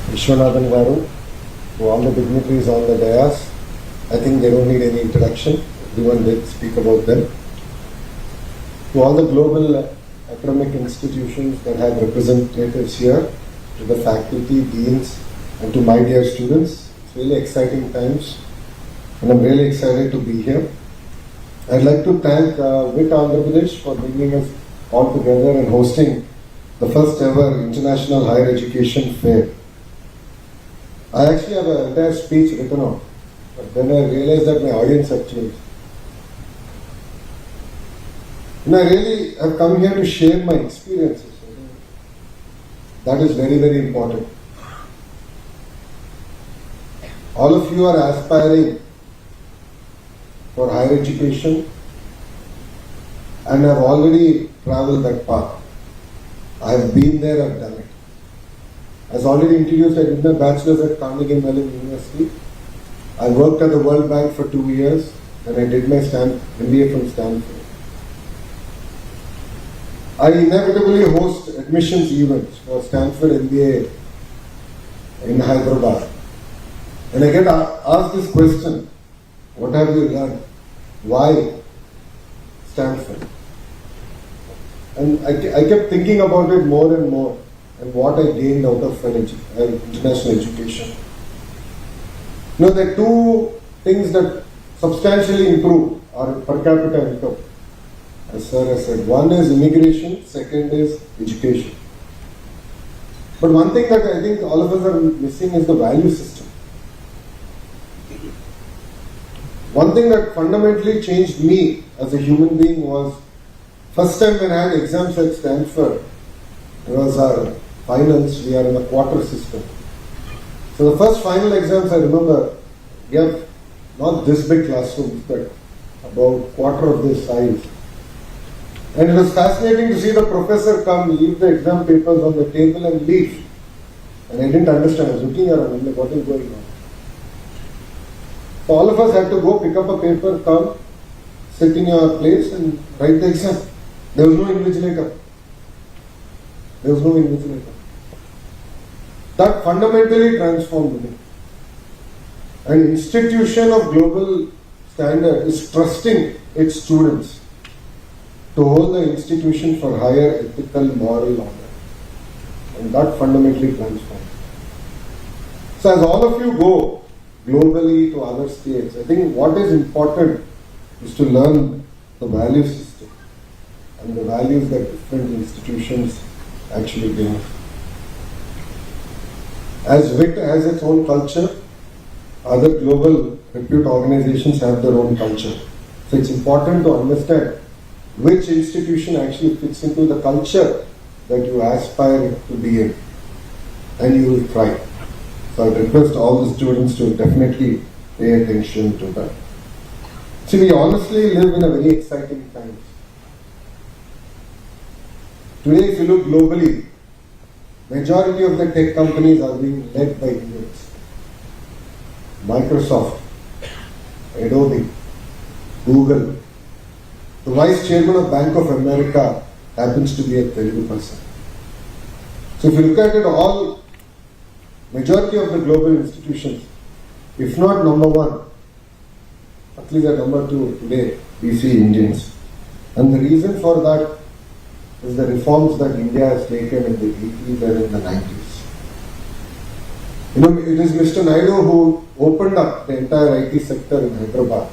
Vishwanathan Garu, to all the dignitaries on the dais. I think they don't need any introduction. Everyone did speak about them. To all the global academic institutions that have representatives here, to the faculty, deans, and to my dear students, it's really exciting times, and I'm really excited to be here. I'd like to thank WIT Andhra Pradesh for bringing us all together and hosting the first ever International Higher Education Fair. I actually have an entire speech written out, but then I realized that my audience had changed. And I really have come here to share my experiences. That is very, very important. All of you are aspiring for higher education and have already traveled that path. I have been there, I've done it. As already introduced, I did my bachelor's at Carnegie Mellon University. I worked at the World Bank for 2 years and I did my MBA from Stanford. I inevitably host admissions events for Stanford MBA in Hyderabad. And I get asked this question, what have you learned? Why Stanford? And I kept thinking about it more and more and what I gained out of international education. There are two things that substantially improve our per capita income, as sir has said. One is immigration, second is education. But one thing that I think all of us are missing is the value system. One thing that fundamentally changed me as a human being was, first time when I had exams at Stanford, it was our finals, we are in a quarter system. So the first final exams I remember, we have not this big classrooms, but about quarter of this size. And it was fascinating to see the professor come, leave the exam papers on the table and leave. And I didn't understand, I was looking around, I'm like, what is going on? So all of us had to go pick up a paper, come, sit in your place and write the exam. There was no invigilator. That fundamentally transformed me. An institution of global standard is trusting its students to hold the institution for higher ethical, moral order. And that fundamentally transformed. So as all of you go globally to other states, I think what is important is to learn the value system and the values that different institutions actually bring. As WIT has its own culture, other global repute organizations have their own culture. So it's important to understand which institution actually fits into the culture that you aspire to be in, and you will thrive. So I request all the students to definitely pay attention to that. See, we honestly live in a very exciting time. Today, if you look globally, majority of the tech companies are being led by Indians. Microsoft, Adobe, Google. The vice chairman of Bank of America happens to be a Telugu person. So if you look at it all, majority of the global institutions, if not number one, at least at number two today, we see Indians. And the reason for that is the reforms that India has taken in the 80s and in the 90s. It is Mr. Naidu who opened up the entire IT sector in Hyderabad.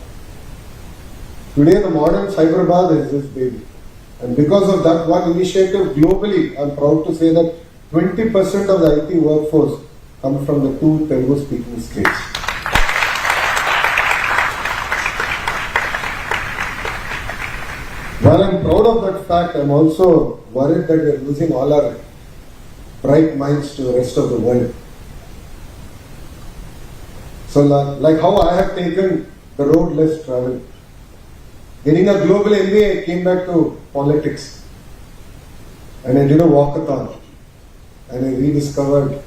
Today the modern Hyderabad is his baby. And because of that one initiative globally, I'm proud to say that 20% of the IT workforce come from the two Telugu speaking states. While I'm proud of that fact, I'm also worried that we're losing all our bright minds to the rest of the world. So like how I have taken the road less traveled. Getting a global MBA, I came back to politics. And I did a walkathon. And I rediscovered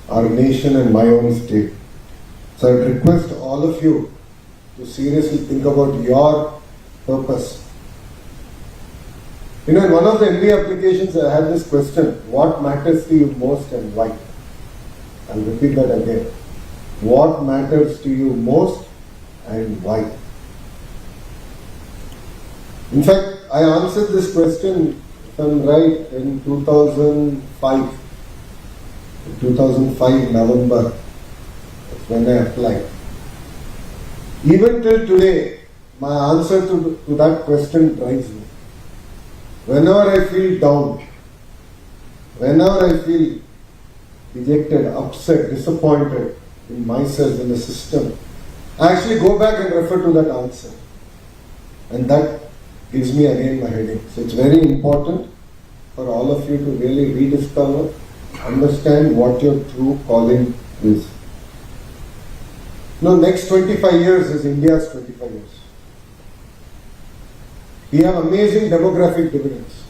our nation and my own state. So I request all of you to seriously think about your purpose. In one of the MBA applications, I had this question, what matters to you most and why? I'll repeat that again. What matters to you most and why? In fact, I answered this question, if I'm right, in 2005. 2005 November, that's when I applied. Even till today, my answer to that question drives me. Whenever I feel down, whenever I feel dejected, upset, disappointed in myself, in the system, I actually go back and refer to that answer. And that gives me again my headache. So it's very important for all of you to really rediscover, understand what your true calling is. Now, next 25 years is India's 25 years. We have amazing demographic dividends.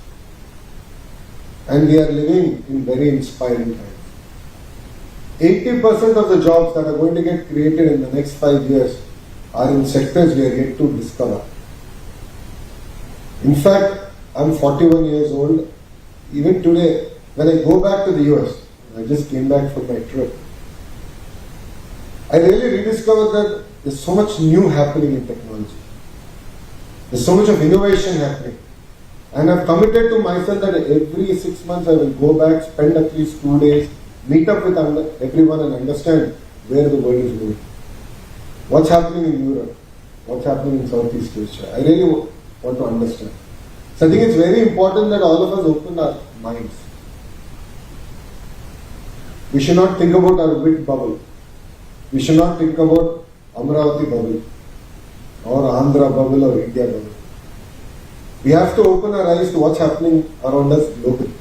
And we are living in very inspiring times. 80% of the jobs that are going to get created in the next 5 years are in sectors we are yet to discover. In fact, I'm 41 years old. Even today, when I go back to the US, I just came back from my trip, I really rediscovered that there's so much new happening in technology. There's so much of innovation happening. And I've committed to myself that every 6 months I will go back, spend at least 2 days, meet up with everyone and understand where the world is moving. What's happening in Europe? What's happening in Southeast Asia? I really want to understand. So I think it's very important that all of us open our minds. We should not think about our big bubble. We should not think about Amravati bubble or Andhra bubble or India bubble. We have to open our eyes to what's happening around us globally.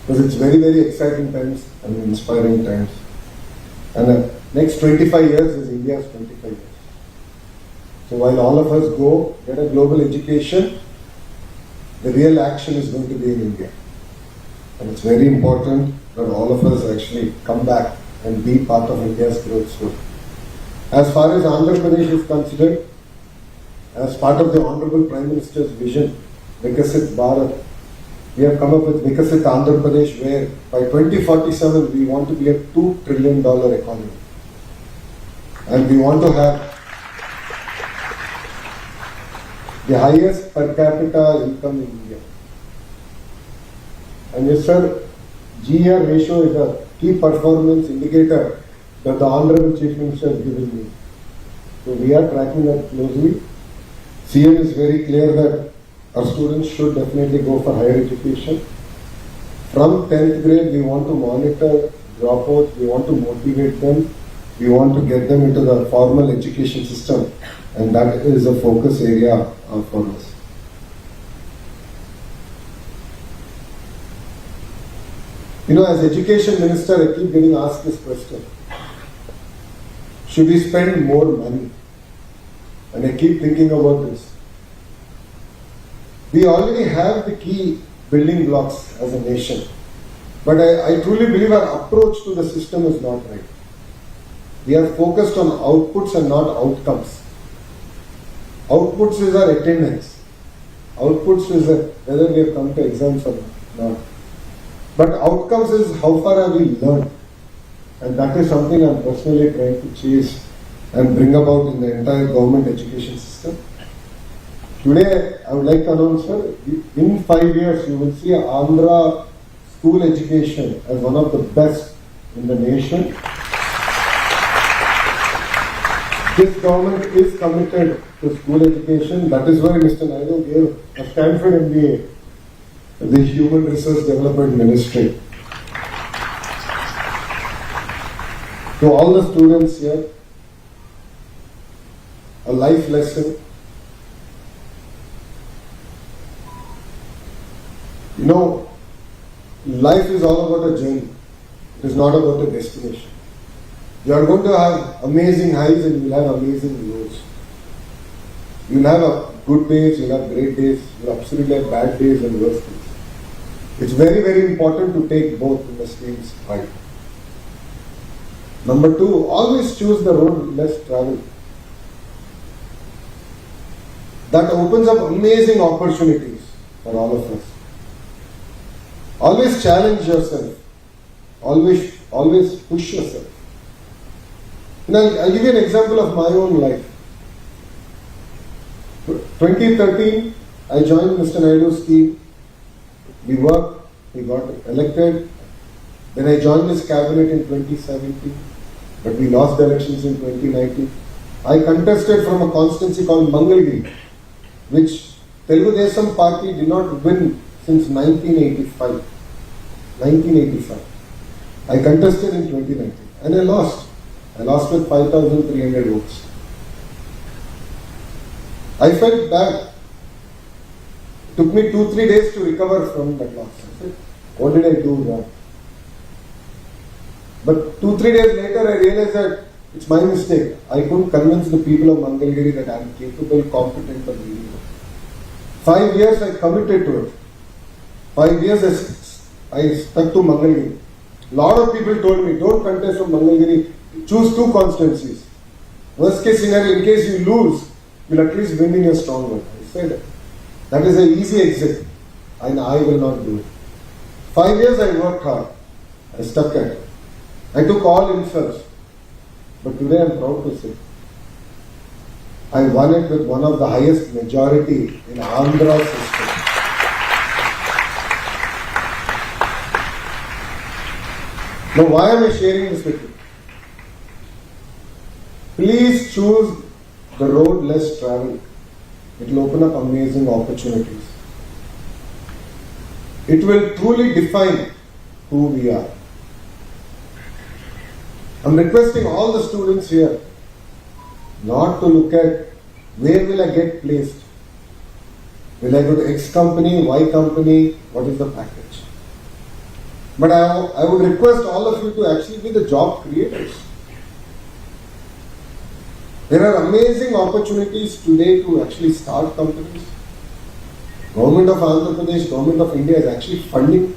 Because it's very, very exciting times and inspiring times. And the next 25 years is India's 25 years. So while all of us go get a global education, the real action is going to be in India. And it's very important that all of us actually come back and be part of India's growth story. As far as Andhra Pradesh is considered, as part of the Honorable Prime Minister's vision, Vikasit Bharat, we have come up with Vikasit Andhra Pradesh, where by 2047 we want to be a $2 trillion economy. And we want to have the highest per capita income in India. And yes, sir, GR ratio is a key performance indicator that the Honorable Chief Minister has given me. So we are tracking that closely. CM is very clear that our students should definitely go for higher education. From 10th grade, we want to monitor dropouts, we want to motivate them, we want to get them into the formal education system, and that is a focus area for us. You know, as education minister, I keep getting asked this question. Should we spend more money? And I keep thinking about this. We already have the key building blocks as a nation. But I truly believe our approach to the system is not right. We are focused on outputs and not outcomes. Outputs is our attendance. Outputs is whether we have come to exams or not. But outcomes is how far have we learned. And that is something I'm personally trying to chase and bring about in the entire government education system. Today, I would like to announce, sir, in 5 years, you will see Andhra school education as one of the best in the nation. This government is committed to school education. That is why Mr. Naidu gave a Stanford MBA, the Human Resource Development Ministry. To all the students here, a life lesson. You know, life is all about a journey. It is not about a destination. You are going to have amazing highs and you will have amazing lows. You will have a good days, you will have great days, you will absolutely have bad days and worse days. It's very, very important to take both in the same stride. Number two, always choose the road less traveled. That opens up amazing opportunities for all of us. Always challenge yourself. always push yourself. And I'll give you an example of my own life. 2013, I joined Mr. Naidu's team. We worked, we got elected. Then I joined his cabinet in 2017, but we lost the elections in 2019. I contested from a constituency called Mangalgiri, which Telugu Desam party did not win since 1985. 1985. I contested in 2019 and I lost. I lost with 5,300 votes. I felt bad. It took me 2-3 days to recover from that loss. I said, what did I do wrong? But 2-3 days later I realized that it's my mistake. I couldn't convince the people of Mangalgiri that I am capable, competent of leading them. 5 years I committed to it. 5 years I stuck to Mangalgiri. Lot of people told me, don't contest from Mangalgiri, choose 2 constituencies. Worst case scenario, in case you lose, you'll at least win in your strong one. I said, that is an easy exit and I will not do it. 5 years I worked hard. I stuck at it. I took all insults. But today I am proud to say, I won it with one of the highest majority in Andhra's history. Now why am I sharing this with you? Please choose the road less traveled. It will open up amazing opportunities. It will truly define who we are. I'm requesting all the students here not to look at where will I get placed. Will I go to X company, Y company, what is the package? But I would request all of you to actually be the job creators. There are amazing opportunities today to actually start companies. Government of Andhra Pradesh, Government of India is actually funding,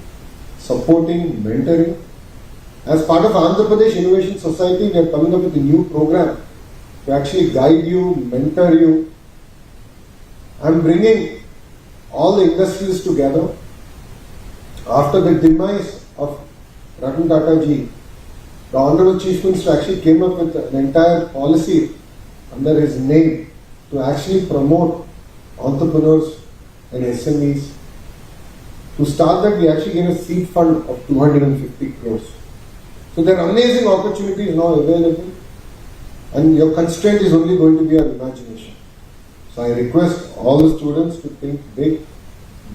supporting, mentoring. As part of Andhra Pradesh Innovation Society, we are coming up with a new program to actually guide you, mentor you. I am bringing all the industries together. After the demise of Ratan Tata ji, the Honorable Chief Minister actually came up with an entire policy under his name to actually promote entrepreneurs and SMEs. To start that, we actually gave a seed fund of 250 crores. So there are amazing opportunities now available, and your constraint is only going to be your imagination. So I request all the students to think big,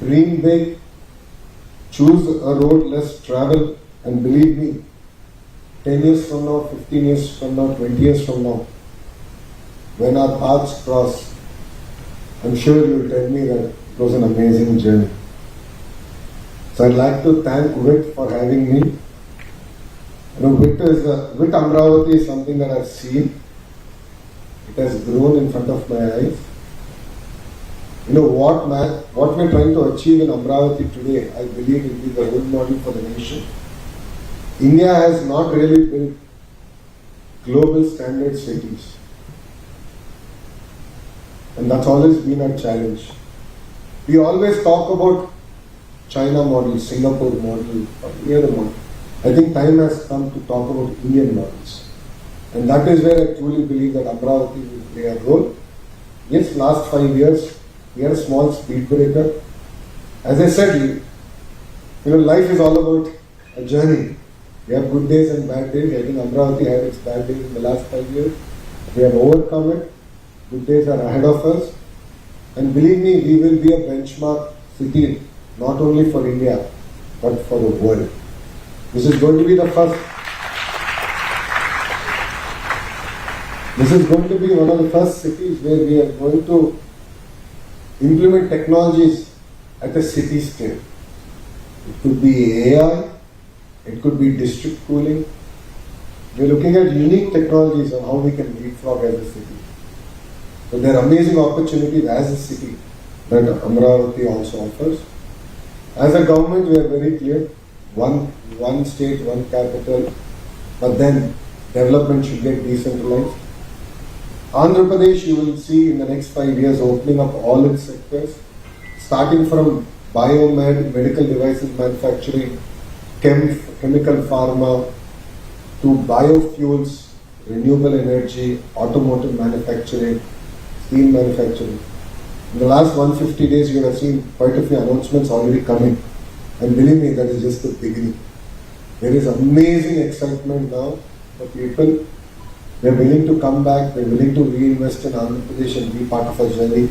dream big, choose a road less travel, and believe me, 10 years from now, 15 years from now, 20 years from now, when our paths cross, I'm sure you will tell me that it was an amazing journey. So I'd like to thank WIT for having me. WIT Amravati is something that I've seen. It has grown in front of my eyes. What we're trying to achieve in Amravati today, I believe will be the role model for the nation. India has not really built global standard cities. And that's always been our challenge. We always talk about China model, Singapore model, or any other model. I think time has come to talk about Indian models. And that is where I truly believe that Amravati will play a role. Yes, last 5 years, we had a small speed breaker. As I said, life is all about a journey. We have good days and bad days. I think Amravati had its bad days in the last 5 years. We have overcome it. Good days are ahead of us. And believe me, we will be a benchmark city, not only for India, but for the world. This is going to be the first. This is going to be one of the first cities where we are going to implement technologies at a city scale. It could be AI, it could be district cooling. We are looking at unique technologies on how we can leapfrog as a city. So there are amazing opportunities as a city that Amravati also offers. As a government, we are very clear. One state, one capital, but then development should get decentralized. Andhra Pradesh, you will see in the next 5 years opening up all its sectors, starting from biomed, medical devices manufacturing, chemical pharma, to biofuels, renewable energy, automotive manufacturing, steel manufacturing. In the last 150 days, you have seen quite a few announcements already coming. And believe me, that is just the beginning. There is amazing excitement now for people. They are willing to come back, they are willing to reinvest in Andhra Pradesh and be part of our journey.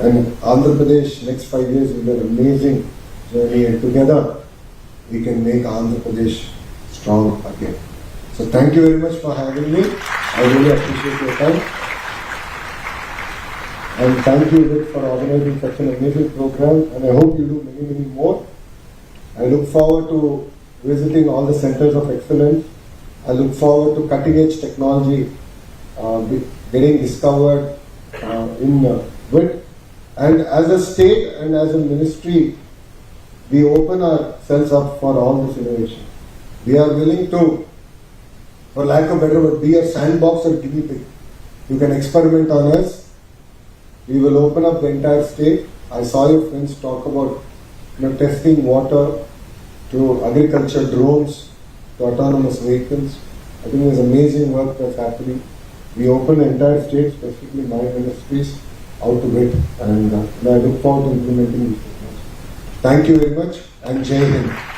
And Andhra Pradesh, next 5 years, will be an amazing journey, and together we can make Andhra Pradesh strong again. So thank you very much for having me. I really appreciate your time. And thank you, Rick, for organizing such an amazing program, and I hope you do many, many more. I look forward to visiting all the centers of excellence. I look forward to cutting edge technology getting discovered in WIT. And as a state and as a ministry, we open ourselves up for all this innovation. We are willing to, for lack of a better word, be a sandbox or guinea pig. You can experiment on us. We will open up the entire state. I saw your friends talk about testing water, to agriculture drones, to autonomous vehicles. I think there's amazing work that's happening. We open the entire state, specifically my ministries, out to it, and I look forward to implementing these technologies. Thank you very much, and Jai Hind.